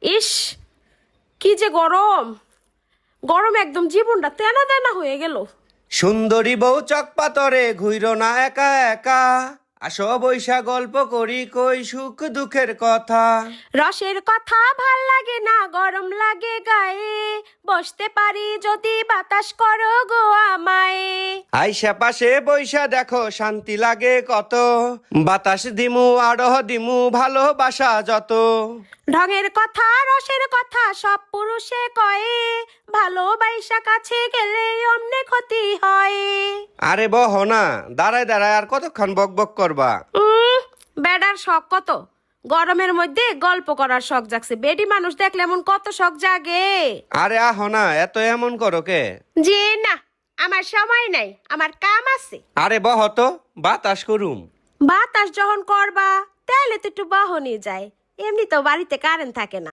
ইস, কি যে গরম! গরম একদম জীবনটা তেনা তেনা হয়ে গেল। সুন্দরী বউ চকপাতরে ঘুইরো না একা একা, আসো বৈশা গল্প করি কই সুখ দুঃখের কথা। রসের কথা ভাল লাগে না, গরম লাগে গায়ে, বসতে পারি যদি বাতাস করো গো আমায়। আইসা পাশে বৈশা দেখো শান্তি লাগে কত, বাতাস দিমু আরহ দিমু ভালোবাসা যত। ঢঙের কথা রসের কথা সব পুরুষে কয়ে, ভালোবাসা কাছে গেলে অমনে ক্ষতি হয়। আরে বহ না, দাঁড়ায় দাঁড়ায় আর কতক্ষণ বক বক করবা? বেডার শখ কত! গরমের মধ্যে গল্প করার শখ জাগছে। বেডি মানুষ দেখলে এমন কত শখ জাগে। আরে আহ না, এত এমন করো কে? যে না, আমার সময় নাই, আমার কাম আছে। আরে বহ তো, বাতাস করুম। বাতাস যখন করবা তাহলে তো একটু বাহনই যায়, এমনি তো বাড়িতে কারেন্ট থাকে না।